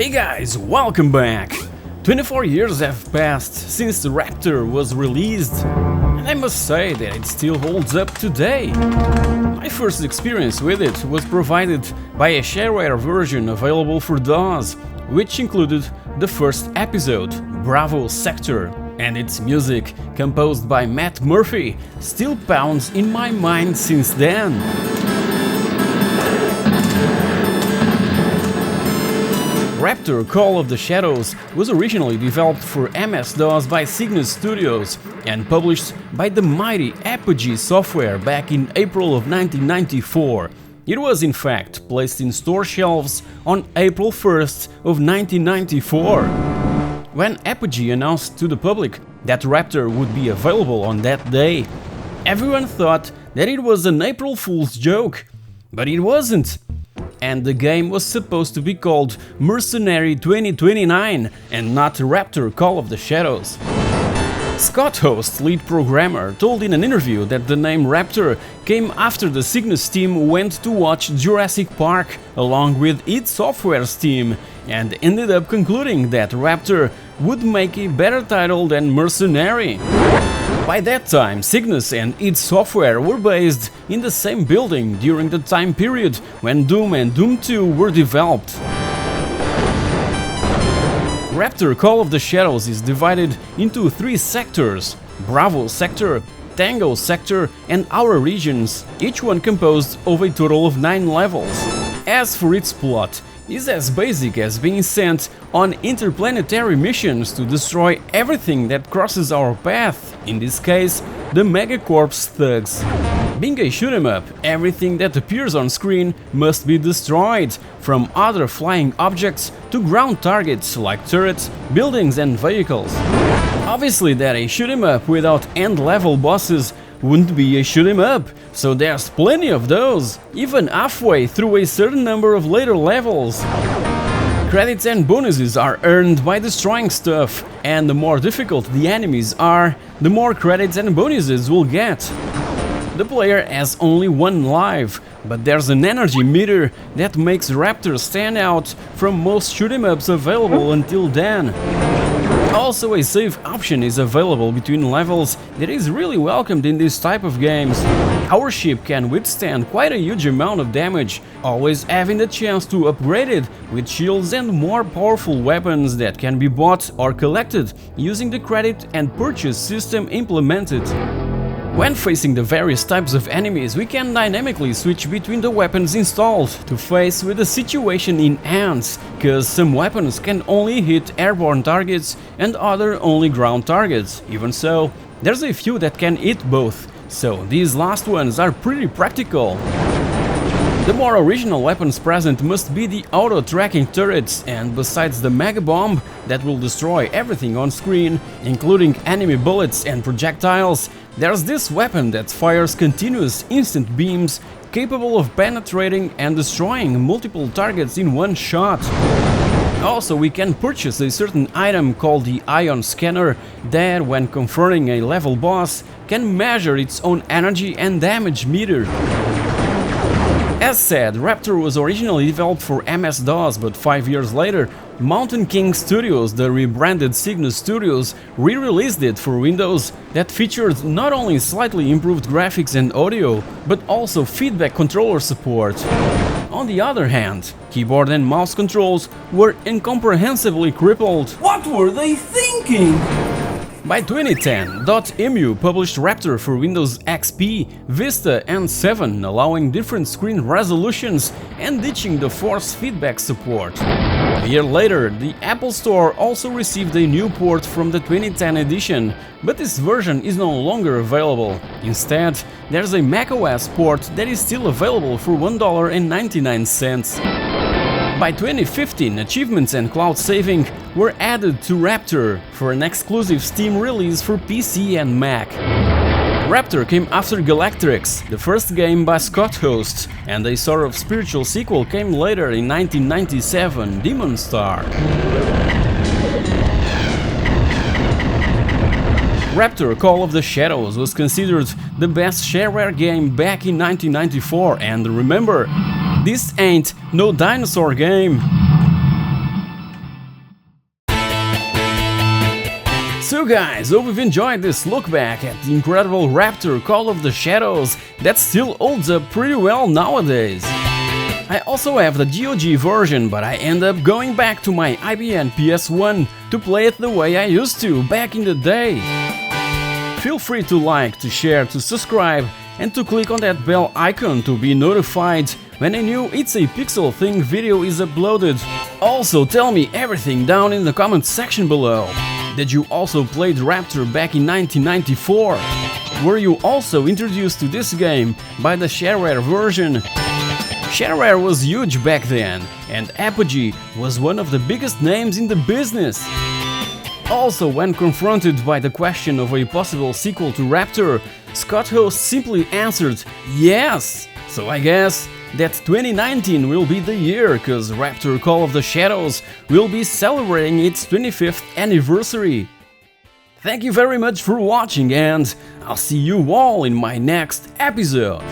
Hey guys, welcome back! 24 years have passed since the Raptor was released, and I must say that it still holds up today. My first experience with it was provided by a shareware version available for DOS, which included the first episode, Bravo Sector, and its music, composed by Matt Murphy, still pounds in my mind since then. Raptor Call of the Shadows was originally developed for MS-DOS by Cygnus Studios and published by the mighty Apogee software back in April of 1994. It was in fact placed in store shelves on April 1st of 1994. When Apogee announced to the public that Raptor would be available on that day, everyone thought that it was an April Fool's joke, but it wasn't. And the game was supposed to be called Mercenary 2029 and not Raptor Call of the Shadows. Scott Host, lead programmer, told in an interview that the name Raptor came after the Cygnus team went to watch Jurassic Park along with id Software's team and ended up concluding that Raptor would make a better title than Mercenary. By that time, Cygnus and id Software were based in the same building during the time period when Doom and Doom 2 were developed. Raptor Call of the Shadows is divided into 3 sectors: Bravo Sector, Tango Sector and Our Regions, each one composed of a total of 9 levels. As for its plot, is as basic as being sent on interplanetary missions to destroy everything that crosses our path, in this case, the Megacorp's thugs. Being a shoot-'em-up, everything that appears on screen must be destroyed, from other flying objects to ground targets like turrets, buildings and vehicles. Obviously that a shoot-'em-up without end-level bosses wouldn't be a shoot-'em-up, so there's plenty of those, even halfway through a certain number of later levels. Credits and bonuses are earned by destroying stuff, and the more difficult the enemies are, the more credits and bonuses we'll get. The player has only 1 life, but there's an energy meter that makes Raptor stand out from most shoot-'em-ups available until then. Also, a save option is available between levels that is really welcomed in this type of games. Our ship can withstand quite a huge amount of damage, always having the chance to upgrade it with shields and more powerful weapons that can be bought or collected using the credit and purchase system implemented. When facing the various types of enemies, we can dynamically switch between the weapons installed to face with the situation in hand, cause some weapons can only hit airborne targets and other only ground targets. Even so, there's a few that can hit both, so these last ones are pretty practical. The more original weapons present must be the auto-tracking turrets, and besides the Mega Bomb that will destroy everything on screen, including enemy bullets and projectiles, there's this weapon that fires continuous instant beams capable of penetrating and destroying multiple targets in one shot. Also, we can purchase a certain item called the Ion Scanner that, when confronting a level boss, can measure its own energy and damage meter. As said, Raptor was originally developed for MS-DOS, but 5 years later, Mountain King Studios, the rebranded Cygnus Studios, re-released it for Windows that featured not only slightly improved graphics and audio, but also feedback controller support. On the other hand, keyboard and mouse controls were incomprehensibly crippled. What were they thinking? By 2010, .emu published Raptor for Windows XP, Vista and 7, allowing different screen resolutions and ditching the force feedback support. A year later, the Apple Store also received a new port from the 2010 edition, but this version is no longer available. Instead, there's a macOS port that is still available for $1.99. By 2015, achievements and cloud saving were added to Raptor for an exclusive Steam release for PC and Mac. Raptor came after Galactrix, the first game by Scott Host, and a sort of spiritual sequel came later in 1997, Demon Star. Raptor Call of the Shadows was considered the best shareware game back in 1994, and remember, this ain't no dinosaur game. So guys, hope you've enjoyed this look back at the incredible Raptor Call of the Shadows that still holds up pretty well nowadays. I also have the GOG version, but I end up going back to my IBM PS1 to play it the way I used to back in the day. Feel free to like, to share, to subscribe, and to click on that bell icon to be notified when a new It's a Pixel Thing video is uploaded. Also tell me everything down in the comments section below. Did you also play Raptor back in 1994? Were you also introduced to this game by the shareware version? Shareware was huge back then, and Apogee was one of the biggest names in the business. Also, when confronted by the question of a possible sequel to Raptor, Scott Host simply answered yes! So I guess that 2019 will be the year, cause Raptor Call of the Shadows will be celebrating its 25th anniversary. Thank you very much for watching, and I'll see you all in my next episode.